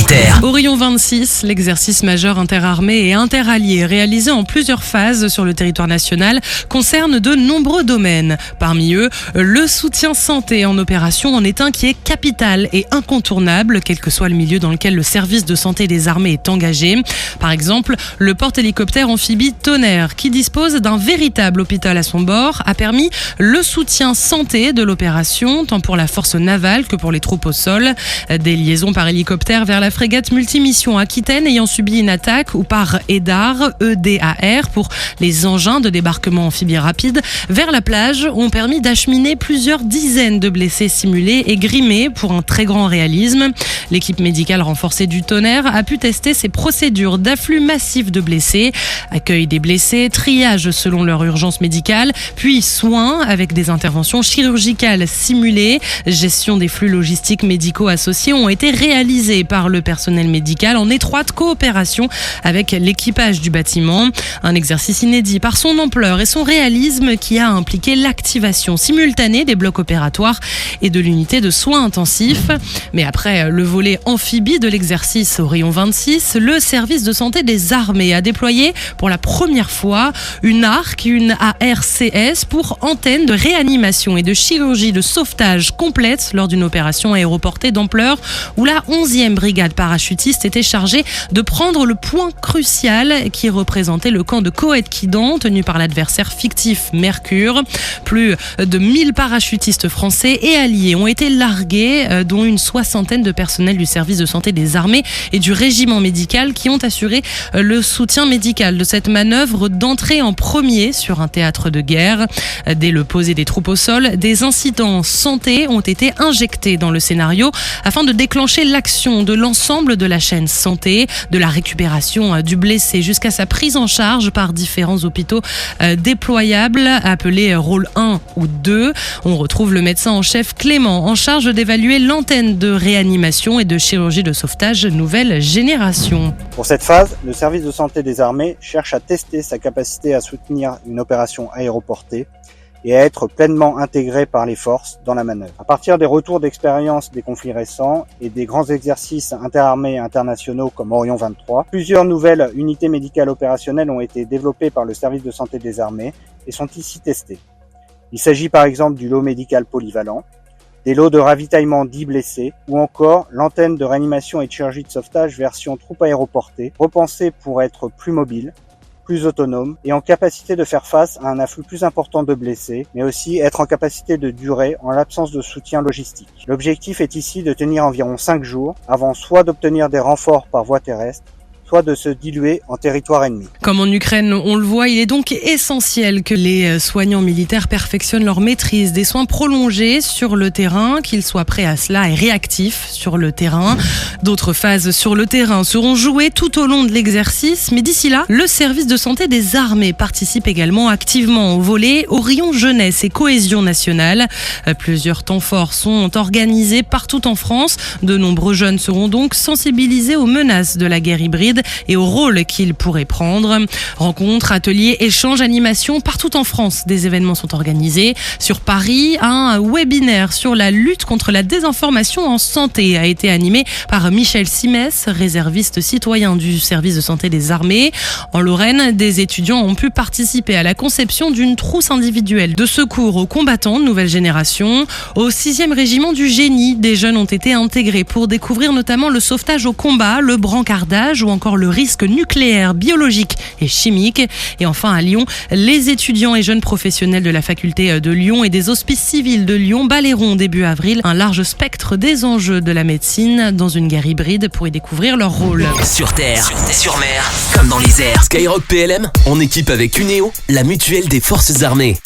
Terre. Orion 26, l'exercice majeur interarmées et interalliés réalisé en plusieurs phases sur le territoire national, concerne de nombreux domaines. Parmi eux, le soutien santé en opération en est un qui est capital et incontournable, quel que soit le milieu dans lequel le service de santé des armées est engagé. Par exemple, le porte-hélicoptère amphibie Tonnerre, qui dispose d'un véritable hôpital à son bord, a permis le soutien santé de l'opération, tant pour la force navale que pour les troupes au sol. Des liaisons par hélicoptère vers la frégate multimission Aquitaine ayant subi une attaque, ou par EDAR pour les engins de débarquement amphibie rapide, vers la plage ont permis d'acheminer plusieurs dizaines de blessés simulés et grimés pour un très grand réalisme. L'équipe médicale renforcée du Tonnerre a pu tester ses procédures d'afflux massif de blessés, accueil des blessés, triage selon leur urgence médicale, puis soins avec des interventions chirurgicales simulées. Gestion des flux logistiques médicaux associés ont été réalisés par le personnel médical en étroite coopération avec l'équipage du bâtiment. Un exercice inédit par son ampleur et son réalisme qui a impliqué l'activation simultanée des blocs opératoires et de l'unité de soins intensifs. Mais après le volet amphibie de l'exercice Orion 26, le service de santé des armées a déployé pour la première fois une ARC, une ARCS pour antenne de réanimation et de chirurgie de sauvetage complète lors d'une opération aéroportée d'ampleur où la 11e brigade parachutiste était chargée de prendre le point crucial qui représentait le camp de Coët-Quidan tenu par l'adversaire fictif Mercure. Plus de 1000 parachutistes français et alliés ont été largués, dont une soixantaine de personnels du service de santé des armées et du régiment médical qui ont assuré le soutien médical de cette manœuvre d'entrée en premier sur un théâtre de guerre. Dès le posé des troupes au sol, des incidents santé ont été injectés dans le scénario afin de déclencher l'action de l'ensemble de la chaîne santé, de la récupération du blessé jusqu'à sa prise en charge par différents hôpitaux déployables appelés rôle 1 ou 2. On retrouve le médecin en chef Clément en charge d'évaluer l'antenne de réanimation et de chirurgie de sauvetage nouvelle génération. Pour cette phase, le service de santé des armées cherche à tester sa capacité à soutenir une opération aéroportée et à être pleinement intégré par les forces dans la manœuvre. À partir des retours d'expérience des conflits récents et des grands exercices interarmées internationaux comme Orion 23, plusieurs nouvelles unités médicales opérationnelles ont été développées par le service de santé des armées et sont ici testées. Il s'agit par exemple du lot médical polyvalent, des lots de ravitaillement dits blessés, ou encore l'antenne de réanimation et de chirurgie de sauvetage version troupe aéroportée, repensée pour être plus mobile, plus autonome et en capacité de faire face à un afflux plus important de blessés, mais aussi être en capacité de durer en l'absence de soutien logistique. L'objectif est ici de tenir environ 5 jours avant soit d'obtenir des renforts par voie terrestre, soit de se diluer en territoire ennemi. Comme en Ukraine, on le voit, il est donc essentiel que les soignants militaires perfectionnent leur maîtrise des soins prolongés sur le terrain, qu'ils soient prêts à cela et réactifs sur le terrain. D'autres phases sur le terrain seront jouées tout au long de l'exercice, mais d'ici là, le service de santé des armées participe également activement au volet Orion Jeunesse et Cohésion nationale. Plusieurs temps forts sont organisés partout en France. De nombreux jeunes seront donc sensibilisés aux menaces de la guerre hybride et au rôle qu'ils pourraient prendre. Rencontres, ateliers, échanges, animations, partout en France, des événements sont organisés. Sur Paris, un webinaire sur la lutte contre la désinformation en santé a été animé par Michel Simès, réserviste citoyen du service de santé des armées. En Lorraine, des étudiants ont pu participer à la conception d'une trousse individuelle de secours aux combattants de nouvelle génération. Au 6e régiment du génie, des jeunes ont été intégrés pour découvrir notamment le sauvetage au combat, le brancardage ou encore le risque nucléaire, biologique et chimique. Et enfin à Lyon, les étudiants et jeunes professionnels de la faculté de Lyon et des hospices civils de Lyon balayeront début avril un large spectre des enjeux de la médecine dans une guerre hybride pour y découvrir leur rôle. Sur terre, sur mer, comme dans les airs. Skyrock PLM, en équipe avec Uneo, la mutuelle des forces armées.